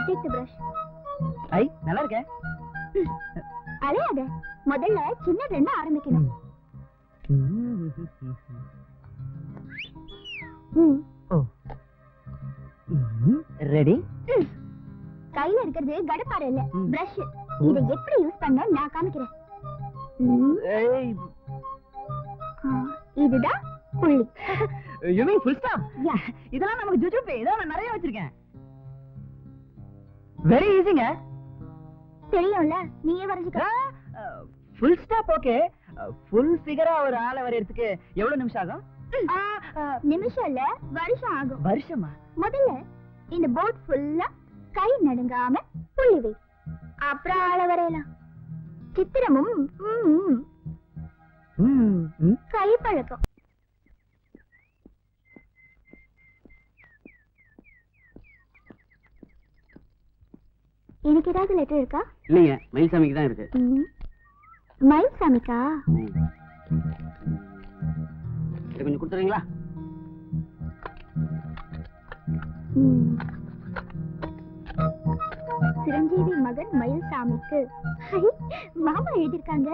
Take the brush. ஐ நல்லா இருக்கே. அலையாத. முதல்ல சின்னதுல இருந்து ஆரம்பிக்கணும். ஓ. ரெடி? கையில இருக்கிறது கடப்பாரை இல்ல, பிரஷ். இத எப்படி யூஸ் பண்ண நான் காமிக்கிறேன். இதுதான் புள்ளி. You mean full stop? Yeah. இதெல்லாம் நமக்கு ஜுஜுபே. இதெல்லாம் நான் நிறைய வச்சிருக்கேன். வெரி ஈஸிங்க. தெரியும்ல, நீயே வரைஞ்சுக்க. Full stop okay. ஃபுல் ஃபிகரா ஒரு ஆளை வரையறதுக்கு எவ்வளவு நிமிஷம் ஆகும்? நிமிஷம் இல்ல, வருஷம் ஆகும். வருஷமா? முதல்ல இந்த போர்ட் ஃபுல்லா கை நடுங்காம புள்ளி வை. அப்புறம் ஆள வரையலாம். சித்திரமும் கை பழக்கம். எனக்கு ஏதாவது லெட்டர் இருக்கா? இல்லைங்க, மயில்சாமிக்கு தான் இருக்கு. மயில்சாமிக்கா? கொஞ்சம் கொடுத்துறீங்களா? சிரஞ்சீவி மகன் மயில்சாமிக்கு. மாமா எழுதிருக்காங்க.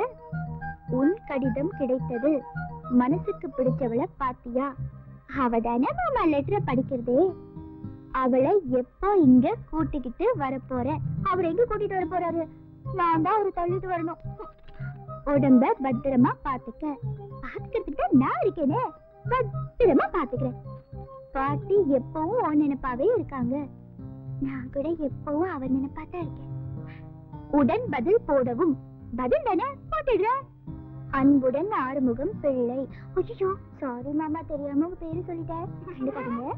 உன் கடிதம் கிடைத்தது, மனசுக்கு பிடிச்சவளை பாத்தியா? அவதானே மாமா லெட்டரை படிக்கிறதே. அவளை எப்போ இங்க கூட்டிக்கிட்டு வர போற? அவர் எங்க கூட்டிட்டு வர போறாரு? நான் தான் அவரை தள்ளிட்டு வரணும். உடம்ப பத்திரமா பாத்துக்க. பாத்துக்கிறதுக்கு தான் நான் இருக்கேனே. பத்திரமா பாத்துக்கிறேன். பாட்டி எப்பவும் உன் நினைப்பாவே இருக்காங்க. நான் கூட எப்பவும் அவர் நினைப்பாதான் இருக்கேன். உடன் பதில் போடவும். பதில் தானே போட்டுடுறேன். அன்புடன் ஆறுமுகம் பிள்ளை. ஐயோ சாரி மாமா, தெரியாம உங்க பேரு சொல்லிட்டேன். கண்டுக்காதீங்க.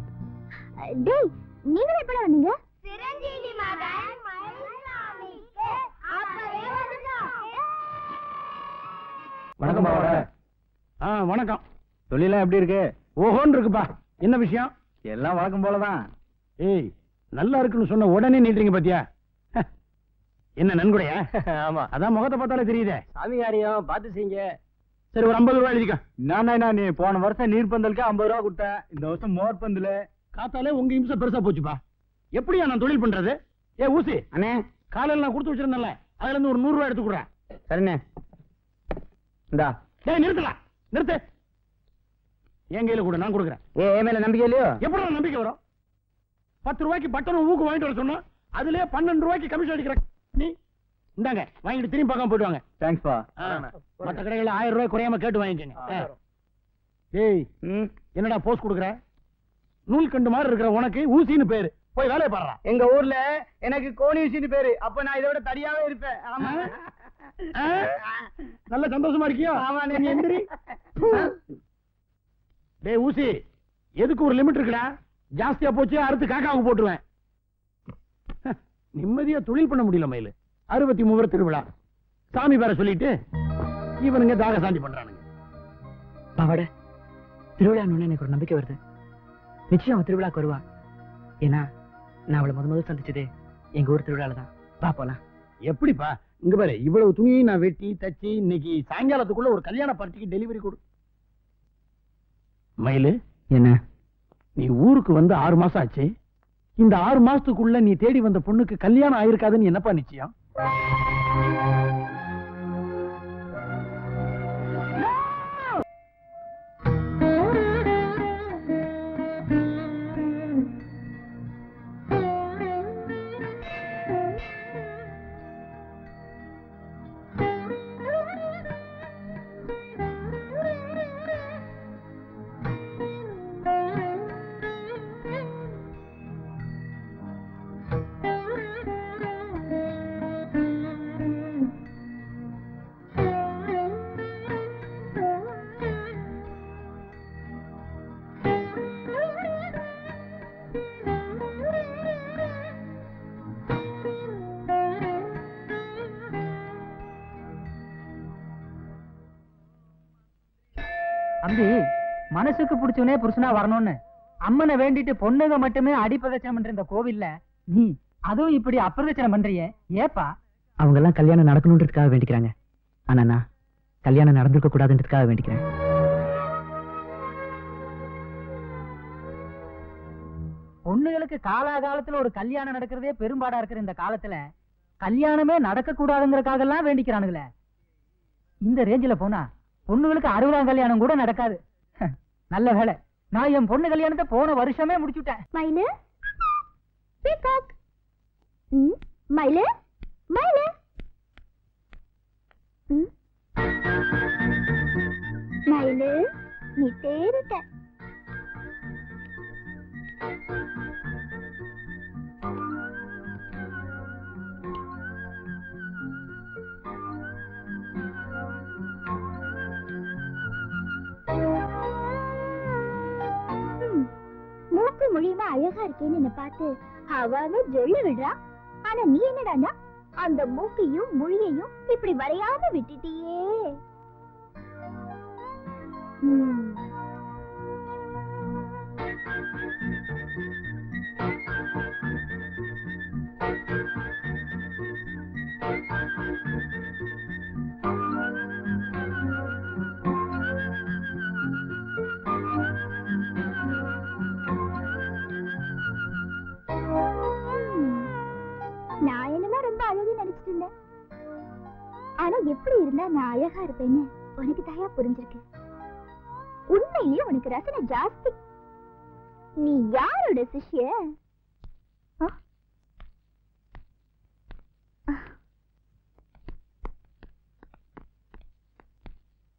டேய், நீங்க எப்பட வந்தீங்க? சிரஞ்சீவி மகன் மயில்சாமிக்கு அப்பவே வந்துட்டோம். வணக்கம் பாவட. வணக்கம். தொழிலாம் எப்படி இருக்கு? ஓஹோன்னு இருக்குப்பா. என்ன விஷயம்? எல்லாம் வழக்கம் போலதான். ஏய், நல்லா இருக்குன்னு சொன்ன உடனே நீட்டுறீங்க பாத்தியா? என்ன நன்கொடையா? ஆமா, அதான் முகத்தை பார்த்தாலே தெரியுதே. சாமி காரியம் பார்த்து செய்யுங்க. சரி, ஒரு 50 ரூபாய் எழுதிக்க. நான் நீ போன வருஷம் நீர் பந்தலுக்கு 50 ரூபா கொடுத்தேன். இந்த வருஷம் மோர் பந்தல காத்தாலே உங்க இம்சம் பெருசா போச்சுப்பா. எப்படியா நான் தொழில் பண்றது? ஏ ஊசி அண்ணே, காலையில நான் கொடுத்து வச்சிருந்தேன்ல, அதுல இருந்து ஒரு 100 ரூபாய் எடுத்துக்கிறேன். சரிண்ணே. இந்தா. ஏய், நிறுத்தலாம், நிறுத்து. என் கையில கூட நான் கொடுக்குறேன். ஏ மேல நம்பிக்கை இல்லையோ? எப்படி நம்பிக்கை வரும்? 10 ரூபாய்க்கு பட்டனும் ஊக்கு வாங்கிட்டு வர சொன்னோம். அதுலயே 12 ரூபாய்க்கு கமிஷன் அடிக்கிற நீ. இந்தாங்க, வாங்கிட்டு திரும்பி பார்க்காம போயிட்டு வாங்க. தேங்க்ஸ்பா. மற்ற கடைகளில் 1000 ரூபாய் குறையாம கேட்டு வாங்கிக்கங்க. ஏய், என்னடா போஸ்ட் கொடுக்குற? நூல் கண்டு மாதிரி இருக்கிற உனக்கு ஊசின்னு பேரு. போய் வேலையை பாடுறா. எங்க ஊர்ல எனக்கு கோணி ஊசின்னு பேரு. அப்ப நான் இதை விட தடியாவே இருப்பேன். ஆமா, நல்ல சந்தோஷமா இருக்கியோ? ஆமா, நீ எந்திரி. டேய் ஊசி, எதுக்கு ஒரு லிமிட் இருக்குடா? ஜாஸ்தியா போச்சு அறுத்து காக்காவுக்கு போட்டுருவேன். நிம்மதியா தொழில் பண்ண முடியல மயிலு. 63 திருவிழா சாமி பேர சொல்லிட்டு இவனுங்க தாக சாந்தி பண்றானுங்க. பாவாட, திருவிழா எனக்கு ஒரு நம்பிக்கை வருது. நிச்சயம் அவன் திருவிழாக்கு வருவா. ஏன்னா நான் அவளை முதல் சந்திச்சது எங்க ஊர் திருவிழால தான். வா போலாம். எப்படிப்பா? இங்க பாரு, இவ்வளவு துணியை நான் வெட்டி தச்சு இன்னைக்கு சாயங்காலத்துக்குள்ள ஒரு கல்யாண பார்ட்டிக்கு டெலிவரி கொடு. மயிலு, என்ன? நீ ஊருக்கு வந்து 6 மாசம் ஆச்சு. இந்த 6 மாசத்துக்குள்ள நீ தேடி வந்த பொண்ணுக்கு கல்யாணம் ஆயிருக்காதுன்னு என்னப்பா நிச்சயம்? தம்பி, மனசுக்கு பிடிச்சவனே புருஷனா வரணும்னு அம்மனை வேண்டிட்டு பொண்ணுங்க மட்டுமே அடிப்பதச்சனம் பண்ற இந்த கோவில்ல நீ அதுவும் இப்படி அப்பிரதட்சணம் பண்றியே, ஏப்பா? அவங்க எல்லாம் கல்யாணம் நடக்கணும்ன்றதுக்காக வேண்டிக்கிறாங்க. ஆனா நான் கல்யாணம் நடந்திருக்க கூடாதுன்றதுக்காக வேண்டிக்கிறேன். பொண்ணுங்க பிள்ளைகளுக்கு காலாகாலத்துல ஒரு கல்யாணம் நடக்கிறதே பெரும்பாடா இருக்கிற இந்த காலத்துல கல்யாணமே நடக்க கூடாதுங்கிறதுக்காக எல்லாம் வேண்டிக்கிறானுங்களே. இந்த ரேஞ்சில போனா பொண்ணுகளுக்கு 60ஆம் கல்யாணம் கூட நடக்காது. நல்ல வேலை, நான் என் பொண்ணு கல்யாணத்தை போன வருஷமே முடிச்சுட்டேன். மயிலு, பீகாக். மயிலு, மயிலு. மயிலு, நீ தேறிட்ட. மூக்கு மொழியுமா அழகா இருக்கேன்னு என்ன பார்த்து அவ ஜொல்ல விடுறா. ஆனா நீ என்னடான்னா அந்த மூக்கையும் மொழியையும் இப்படி வரையாம விட்டுட்டியே. நான் என்னமா ரொம்ப அழகு நினைச்சிட்டு இருந்தேன். ஆனா எப்படி இருந்தா நான் அழகா இருப்பேன்னு உனக்கு தாயா புரிஞ்சிருக்கு. உண்மையிலேயே உனக்கு ரசனை ஜாஸ்தி. நீ யாரோட சிஷ்ய?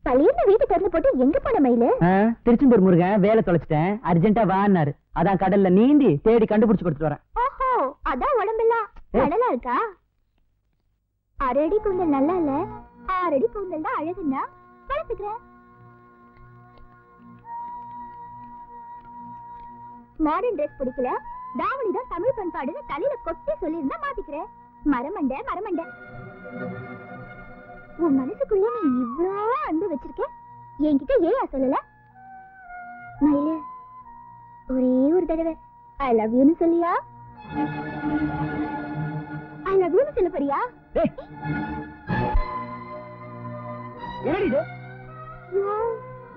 பழைய வீட்டை திறந்து போட்டு எங்க போன மயிலு? திருச்செந்தூர் முருகன் வேலை தொலைச்சிட்டேன், அர்ஜென்ட்டா வான்னாரு. அதான் கடல்ல நீந்தி தேடி கண்டுபிடிச்சு கொடுத்துட்டு வரேன். ஓஹோ, அதான் உடம்பெல்லாம் கடலா இருக்கா? 6 அடி கூந்தல் நல்லா இல்ல, 6 அடி கூந்தல் தான் அழகுன்னா வளர்த்துக்கிறேன். மாடர்ன் ட்ரெஸ் பிடிக்கல, தாவணி தான் தமிழ் பண்பாடுன்னு தலையில கொட்டி சொல்லியிருந்தா மாத்திக்கிறேன். மரமண்ட மரமண்ட. உன் மனசுக்குள்ள நீ இவ்ளோ அன்பு வச்சிருக்க, என்கிட்ட ஏயா சொல்லல? மயிலு, ஒரே ஒரு தடவை ஐ லவ் யூன்னு சொல்லியா? ஐ லவ் யூன்னு சொல்ல போறியா?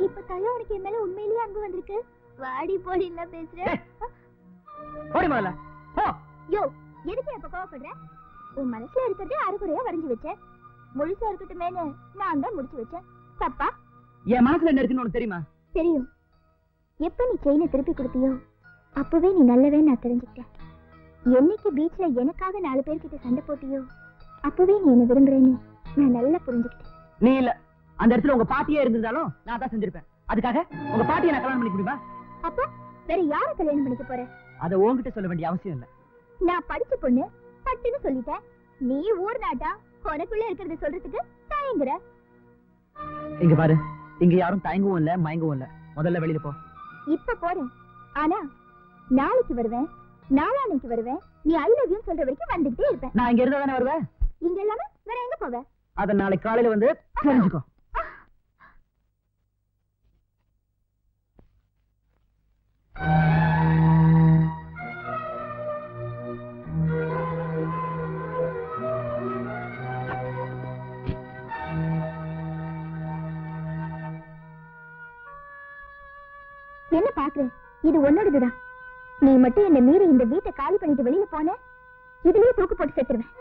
இப்ப தாயா உனக்கு என் மேல உண்மையிலேயே அன்பு வந்திருக்கு. வாடி போடி இல்ல பேசுறேன். யோ, எதுக்கு இப்ப கோவப்படுற? உன் மனசுல இருக்கிறது அரைக்குறையா வரைஞ்சு வச்சேன். முழுசா இருக்கட்டுமேனு நான் தான் முடிச்சு வச்சேன். தப்பா? என் மனசுல என்ன இருக்குன்னு உனக்கு தெரியுமா? தெரியும். எப்ப நீ செயினை திருப்பி கொடுத்தியோ அப்பவே நீ நல்லவே நான் தெரிஞ்சுக்கிட்டேன். என்னைக்கு பீச்ல எனக்காக 4 பேர்கிட்ட சண்டை போட்டியோ அப்பவே நீ என்ன விரும்புறேன்னு நான் நல்லா புரிஞ்சுக்கிட்டேன். நீ இல்ல, அந்த இடத்துல உங்க பாட்டியே இருந்திருந்தாலும் நான் தான் செஞ்சிருப்பேன். அதுக்காக உங்க பாட்டியை நான் கல்யாணம் பண்ணிக்க முடியுமா? அப்போ வேற யார கல்யாணம் பண்ணிக்க போற? அதை உன்கிட்ட சொல்ல வேண்டிய அவசியம் இல்ல. நான் படிச்ச பொண்ணு பட்டுன்னு சொல்லிட்டேன். நீ ஊர் நாட்டா உனக்குள்ள இருக்கிறத சொல்றதுக்கு தயங்குற. இங்க பாரு, இங்க யாரும் தயங்கவும் இல்ல மயங்கவும் இல்ல. முதல்ல வெளியில போ. இப்ப போறேன், ஆனா நாளைக்கு வருவேன், நாளான்னைக்கு வருவேன். நீ ஐ லவ் யூ சொல்ற வரைக்கும் வந்துட்டே இருப்பேன். நான் இங்க இருந்தா தானே வருவேன். இங்க இல்லாம வேற எங்க போவ? அத நாளைக்கு காலையில வந்து தெரிஞ்சுக்கோ. என்ன பாக்குற? இது உன்னோடதுதான். நீ மட்டும் என்ன மீறி இந்த வீட்டை காலி பண்ணிட்டு வெளியில போன, இதுலயே தூக்கு போட்டு செத்துருவேன்.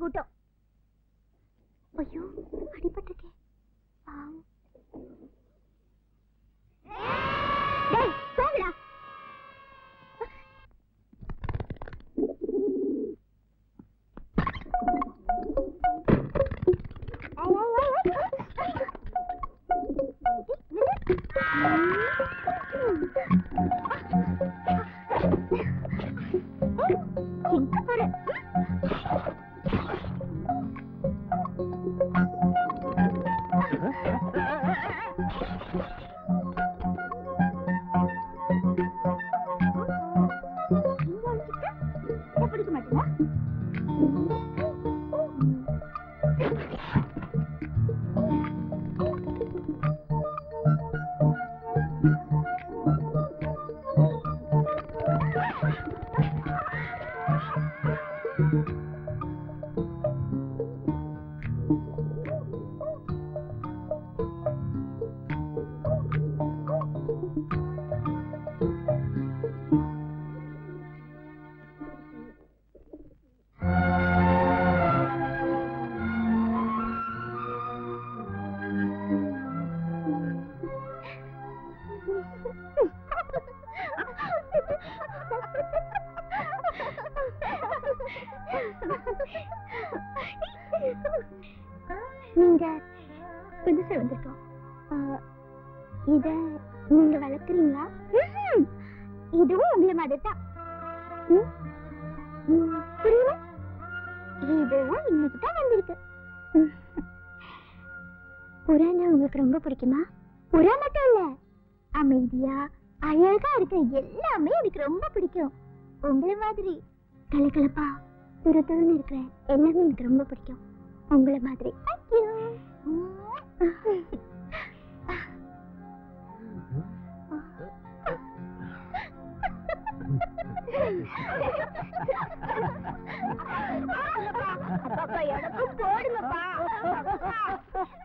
கூட்டம். ஐயோ, அடிபட்டிருக்கேன். பாவம். டேய், போங்கடா. எங்க போற? பிடிக்க மாட்டேங்க. நீங்க புதுசா வந்திருக்கோம். இத நீங்க வளர்க்குறீங்களா? இதுவும் உங்களை மாதிரி தான். புரியல? இதுவும் இன்னைக்கு தான் வந்திருக்கு. புறானா உங்களுக்கு ரொம்ப பிடிக்குமா? புறா மட்டும் இல்ல, அமைதியா அழகா இருக்க எல்லாமே எனக்கு ரொம்ப பிடிக்கும். உங்களை மாதிரி கலகலப்பா துருதுருன்னு இருக்கிற எல்லாமே எனக்கு ரொம்ப பிடிக்கும். உங்களை மாதிரி. Thank you.